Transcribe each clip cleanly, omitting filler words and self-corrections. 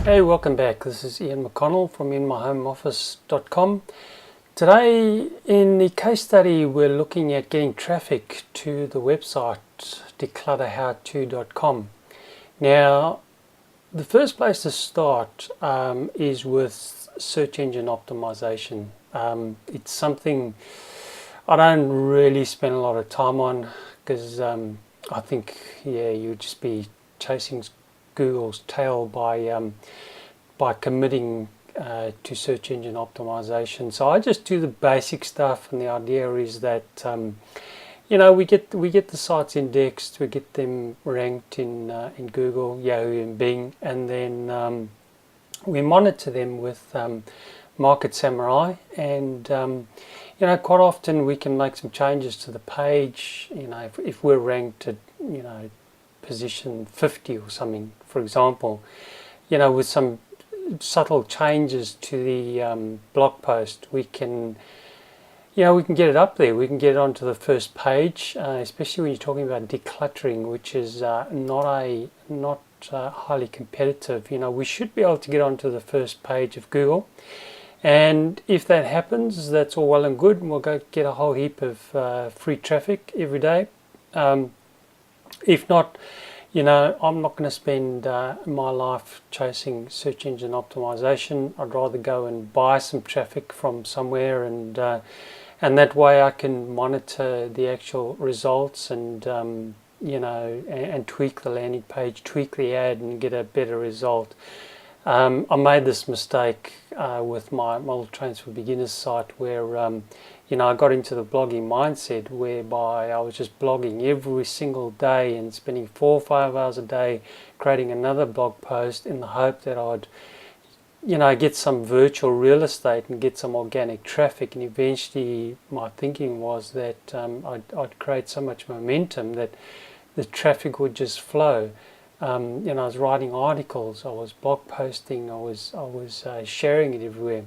Hey, welcome back. This is Ian McConnell from inmyhomeoffice.com. Today in the case study we're looking at getting traffic to the website declutterhowto.com. Now the first place to start is with search engine optimization. It's something I don't really spend a lot of time on because I think you'd just be chasing Google's tail by committing to search engine optimization. So I just do the basic stuff, and the idea is that we get the sites indexed, we get them ranked in Google, Yahoo, and Bing, and then we monitor them with Market Samurai, and quite often we can make some changes to the page. If we're ranked at position 50 or something, for example, with some subtle changes to the blog post, we can get it up there. We can get it onto the first page, especially when you're talking about decluttering, which is not highly competitive. We should be able to get onto the first page of Google, and if that happens, that's all well and good, and we'll go get a whole heap of free traffic every day. If not, I'm not going to spend my life chasing search engine optimization. I'd rather go and buy some traffic from somewhere, and that way I can monitor the actual results and and tweak the landing page, tweak the ad, and get a better result. I made this mistake with my Model Trains for Beginners site where I got into the blogging mindset whereby I was just blogging every single day and spending 4 or 5 hours a day creating another blog post in the hope that I'd get some virtual real estate and get some organic traffic. And eventually my thinking was that I'd create so much momentum that the traffic would just flow. I was writing articles, I was blog posting, I was sharing it everywhere,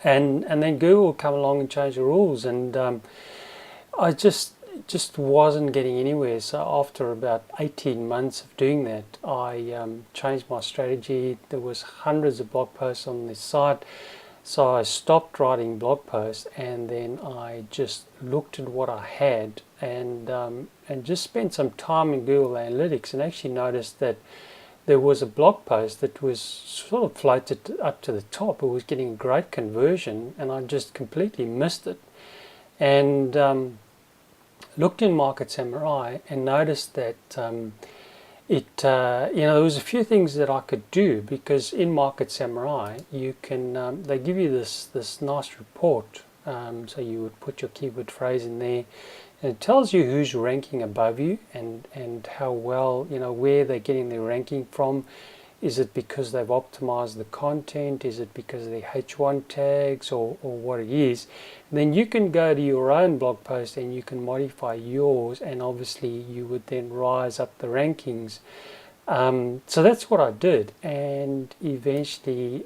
and then Google would come along and change the rules, and I just wasn't getting anywhere. So after about 18 months of doing that, I changed my strategy. There was hundreds of blog posts on this site, so I stopped writing blog posts, and then I just looked at what I had and just spent some time in Google Analytics, and actually noticed that there was a blog post that was sort of floated up to the top. It was getting great conversion, and I just completely missed it. And looked in Market Samurai and noticed that there was a few things that I could do, because in Market Samurai you can they give you this nice report. So you would put your keyword phrase in there, and it tells you who's ranking above you and how well, where they're getting their ranking from. Is it because they've optimized the content? Is it because of the H1 tags, or what it is? And then you can go to your own blog post and you can modify yours, and obviously you would then rise up the rankings. So that's what I did, and eventually,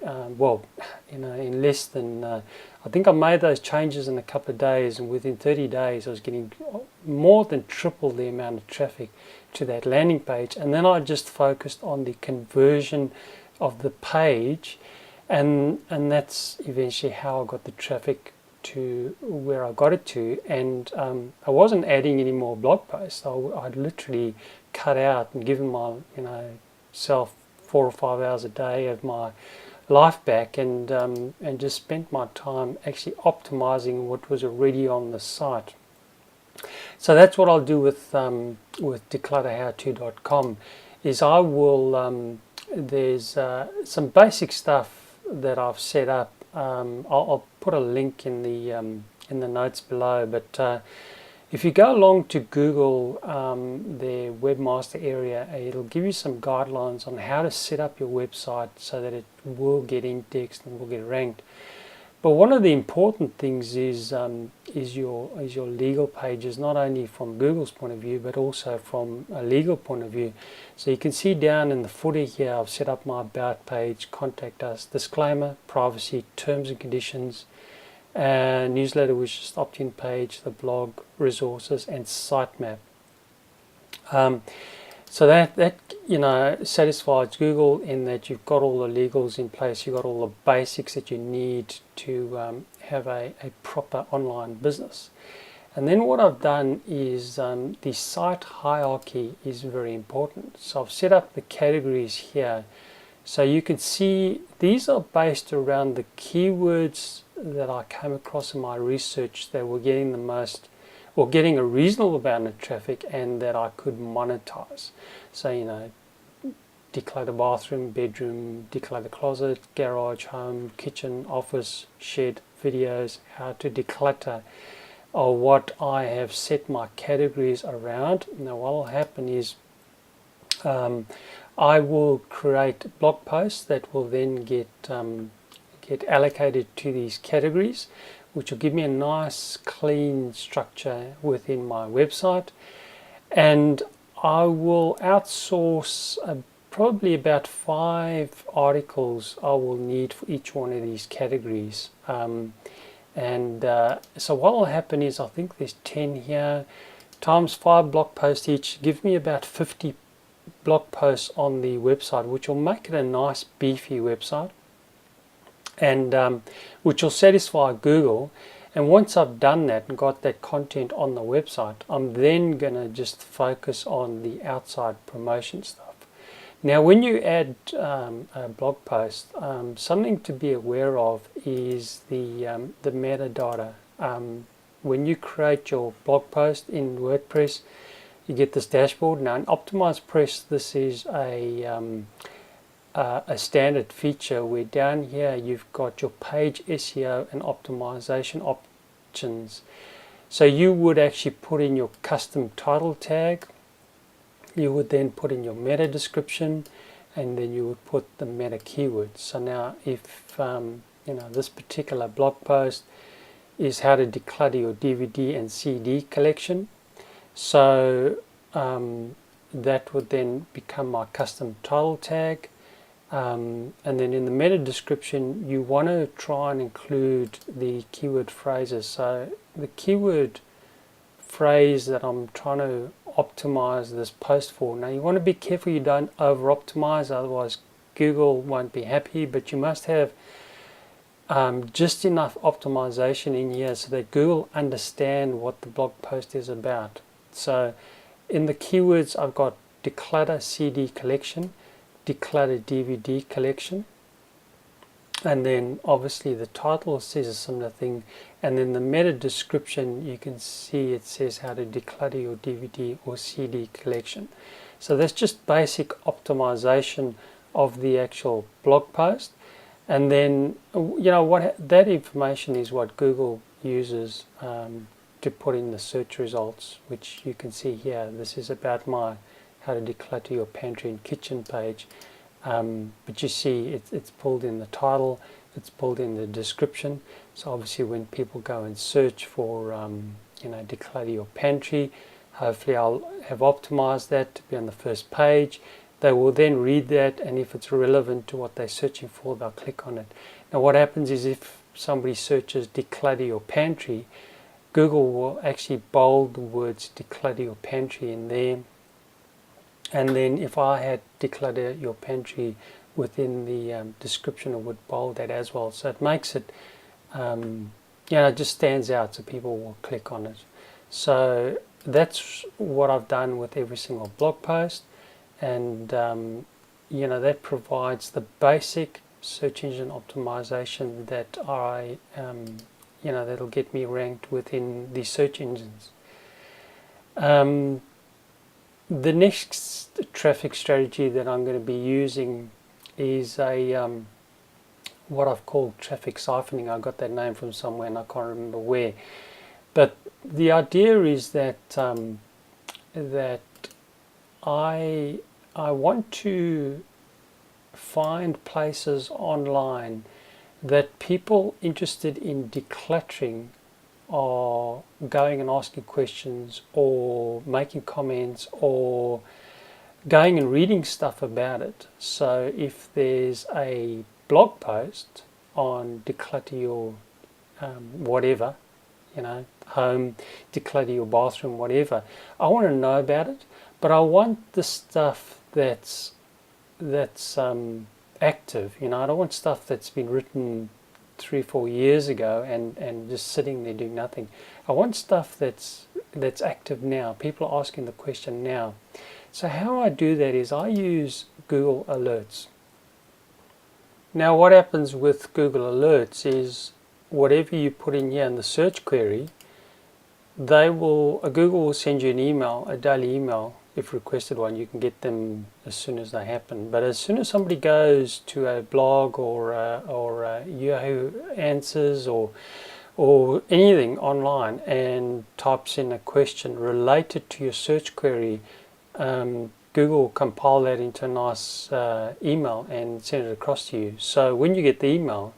in less than, I think I made those changes in a couple of days, and within 30 days I was getting more than triple the amount of traffic to that landing page. And then I just focused on the conversion of the page, and that's eventually how I got the traffic to where I got it to. And I wasn't adding any more blog posts. I'd literally cut out and given my self 4 or 5 hours a day of my life back, and just spent my time actually optimizing what was already on the site. So that's what I'll do with declutterhowto.com. is I will there's some basic stuff that I've set up. I'll put a link in the notes below, but if you go along to Google, their webmaster area, it'll give you some guidelines on how to set up your website so that it will get indexed and will get ranked. But one of the important things is your legal pages, not only from Google's point of view, but also from a legal point of view. So you can see down in the footer here, I've set up my about page, contact us, disclaimer, privacy, terms and conditions, newsletter, which is opt-in page, the blog, resources, and sitemap. So that satisfies Google in that you've got all the legals in place, you've got all the basics that you need to have a proper online business. And then what I've done is the site hierarchy is very important. So I've set up the categories here. So you can see these are based around the keywords that I came across in my research that were getting the most, or getting a reasonable amount of traffic, and that I could monetize. So, declutter bathroom, bedroom, declutter closet, garage, home, kitchen, office, shed, videos, how to declutter, or what I have set my categories around. Now what will happen is I will create blog posts that will then get allocated to these categories, which will give me a nice clean structure within my website. And I will outsource probably about 5 articles I will need for each one of these categories. So what will happen is, I think there's 10 here, times 5 blog posts each, give me about 50 blog posts on the website, which will make it a nice beefy website, and which will satisfy Google. And once I've done that and got that content on the website, I'm then going to just focus on the outside promotion stuff. Now, when you add a blog post, something to be aware of is the metadata. When you create your blog post in WordPress, you get this dashboard. Now, in Optimized Press, this is a standard feature where down here you've got your page SEO and optimization options. So you would actually put in your custom title tag, you would then put in your meta description, and then you would put the meta keywords. So now if this particular blog post is how to declutter your DVD and CD collection, so that would then become my custom title tag. And then in the meta description, you want to try and include the keyword phrases. So the keyword phrase that I'm trying to optimize this post for. Now, you want to be careful you don't over optimize, otherwise Google won't be happy, but you must have just enough optimization in here so that Google understand what the blog post is about. So in the keywords, I've got declutter CD collection, declutter DVD collection, and then obviously the title says a similar thing, and then the meta description, you can see it says how to declutter your DVD or CD collection. So that's just basic optimization of the actual blog post. And then that information is what Google uses to put in the search results, which you can see here. This is about my how to declutter your pantry and kitchen page, but you see it's pulled in the title, it's pulled in the description. So obviously when people go and search for declutter your pantry, hopefully I'll have optimized that to be on the first page. They will then read that, and if it's relevant to what they're searching for, they'll click on it. Now what happens is, if somebody searches declutter your pantry, Google will actually bold the words declutter your pantry in there. And then if I had declutter your pantry within the description, it would bold that as well. So it makes it, it just stands out, so people will click on it. So that's what I've done with every single blog post. And that provides the basic search engine optimization that that'll get me ranked within the search engines. The next traffic strategy that I'm going to be using is what I've called traffic siphoning. I got that name from somewhere and I can't remember where. But the idea is that I want to find places online that people interested in decluttering are going and asking questions or making comments or going and reading stuff about it. So if there's a blog post on declutter your home, declutter your bathroom, whatever, I want to know about it, but I want the stuff that's active. I don't want stuff that's been written 3-4 years ago and just sitting there doing nothing. I want stuff that's active now. People are asking the question now. So how I do that is I use Google Alerts. Now what happens with Google Alerts is whatever you put in here in the search query, Google will send you an email, a daily email. If requested one, you can get them as soon as they happen. But as soon as somebody goes to a blog or Yahoo Answers or anything online and types in a question related to your search query, Google will compile that into a nice email and send it across to you. So when you get the email,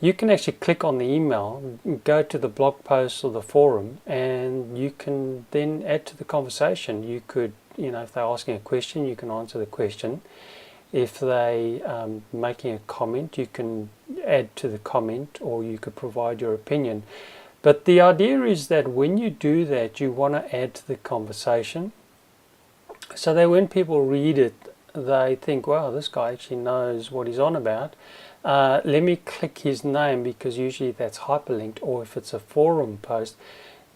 you can actually click on the email, go to the blog post or the forum, and you can then add to the conversation. You could, if they're asking a question, you can answer the question. If they making a comment, you can add to the comment, or you could provide your opinion. But the idea is that when you do that, you want to add to the conversation, so that when people read it, they think, wow, this guy actually knows what he's on about. Let me click his name, because usually that's hyperlinked, or if it's a forum post,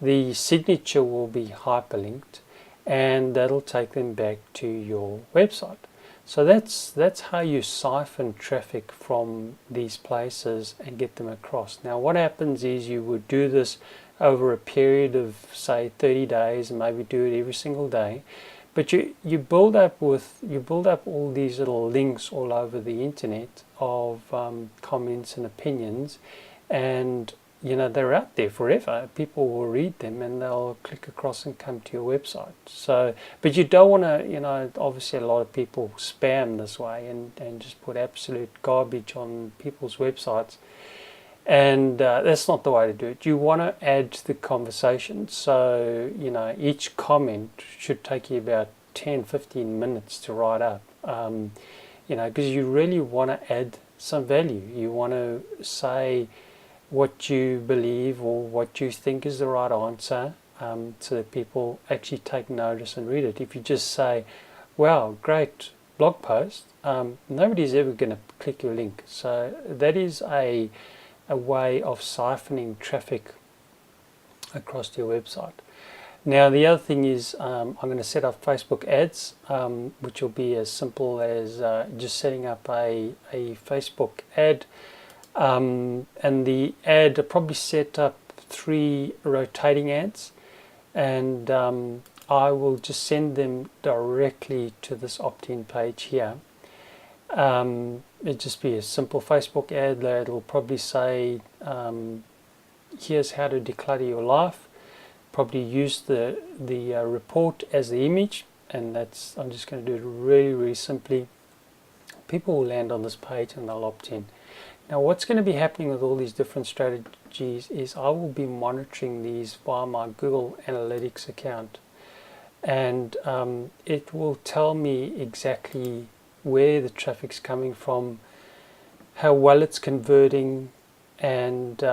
the signature will be hyperlinked, and that'll take them back to your website. So that's how you siphon traffic from these places and get them across. Now what happens is you would do this over a period of say 30 days, and maybe do it every single day. But you build up all these little links all over the internet of comments and opinions, and they're out there forever. People will read them and they'll click across and come to your website. So, but you don't want to, obviously a lot of people spam this way and just put absolute garbage on people's websites, and that's not the way to do it. You want to add to the conversation. So each comment should take you about 10-15 minutes to write up, because you really want to add some value. You want to say what you believe or what you think is the right answer, so that people actually take notice and read it. If you just say, wow, great blog post, nobody's ever going to click your link. So that is a way of siphoning traffic across to your website. Now the other thing is I'm going to set up Facebook ads, which will be as simple as just setting up a Facebook ad, and the ad, I'll probably set up 3 rotating ads, and I will just send them directly to this opt-in page here. It'll just be a simple Facebook ad that will probably say, here's how to declutter your life. Probably use the report as the image, and I'm just going to do it really, really simply. People will land on this page and they'll opt in. Now what's going to be happening with all these different strategies is I will be monitoring these via my Google Analytics account, and it will tell me exactly where the traffic's coming from, how well it's converting, and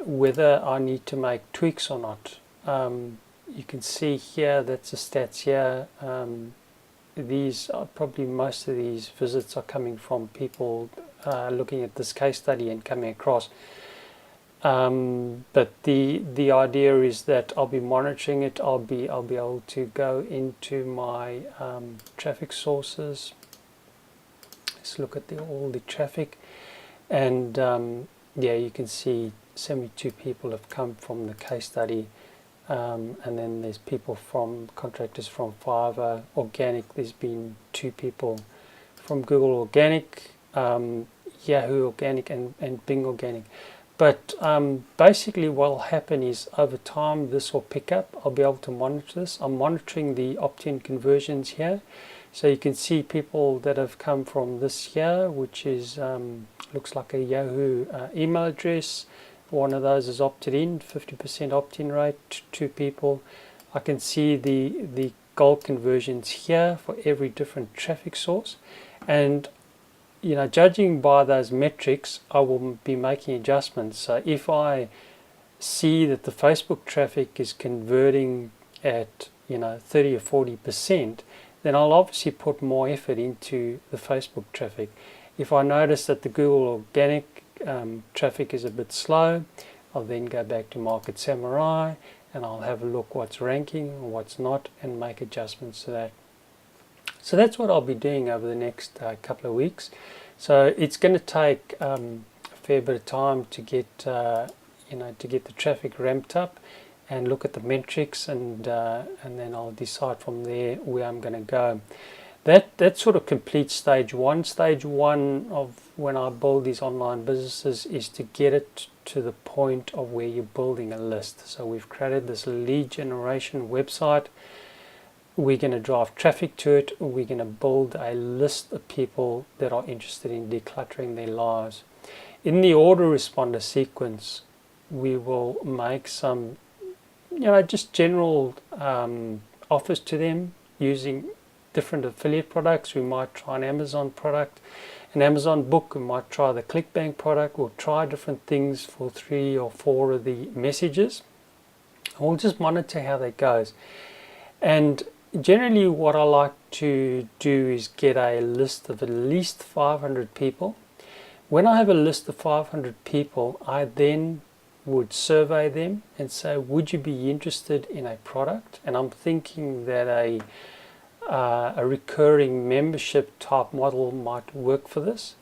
whether I need to make tweaks or not. You can see here, that's the stats here. These are probably, most of these visits are coming from people looking at this case study and coming across. But the idea is that I'll be monitoring it. I'll be able to go into my traffic sources. Let's look at all the traffic, and yeah, you can see 72 people have come from the case study, and then there's people from contractors from Fiverr. Organic, there's been 2 people from Google Organic, Yahoo Organic, and Bing Organic. But basically what will happen is over time this will pick up. I'll be able to monitor this. I'm monitoring the opt-in conversions here. So you can see people that have come from this here, which is looks like a Yahoo email address. One of those is opted in, 50% opt-in rate, 2 people. I can see the gold conversions here for every different traffic source. And judging by those metrics, I will be making adjustments. So if I see that the Facebook traffic is converting at 30 or 40%, then I'll obviously put more effort into the Facebook traffic. If I notice that the Google organic traffic is a bit slow, I'll then go back to Market Samurai and I'll have a look what's ranking, what's not, and make adjustments to that. So that's what I'll be doing over the next couple of weeks. So it's going to take a fair bit of time to get to get the traffic ramped up and look at the metrics, and then I'll decide from there where I'm going to go. That sort of completes stage one. Stage one of when I build these online businesses is to get it to the point of where you're building a list. So we've created this lead generation website. We're going to drive traffic to it. We're going to build a list of people that are interested in decluttering their lives. In the autoresponder sequence, we will make some, just general offers to them using different affiliate products. We might try an Amazon product, an Amazon book. We might try the ClickBank product. We'll try different things for 3 or 4 of the messages. We'll just monitor how that goes. And generally what I like to do is get a list of at least 500 people. When I have a list of 500 people, I then would survey them and say, would you be interested in a product? And I'm thinking that a recurring membership type model might work for this.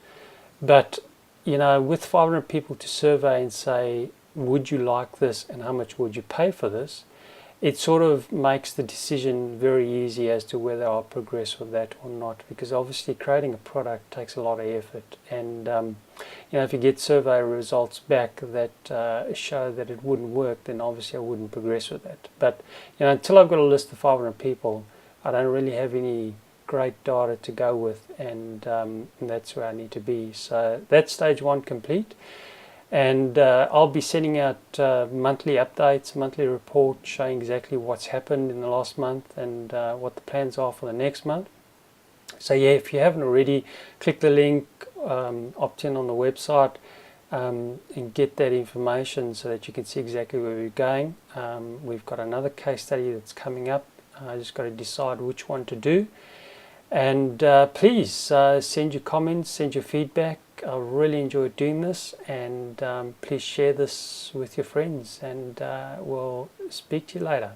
But with 500 people to survey and say, would you like this and how much would you pay for this, it sort of makes the decision very easy as to whether I'll progress with that or not, because obviously creating a product takes a lot of effort. And if you get survey results back that show that it wouldn't work, then obviously I wouldn't progress with that. But until I've got a list of 500 people, I don't really have any great data to go with, and that's where I need to be. So that's stage one complete. And I'll be sending out monthly updates, monthly reports showing exactly what's happened in the last month and what the plans are for the next month. So yeah, if you haven't already, click the link, opt in on the website, and get that information so that you can see exactly where we're going. We've got another case study that's coming up. I just got to decide which one to do. And please send your comments, send your feedback. I really enjoyed doing this, and please share this with your friends, and we'll speak to you later.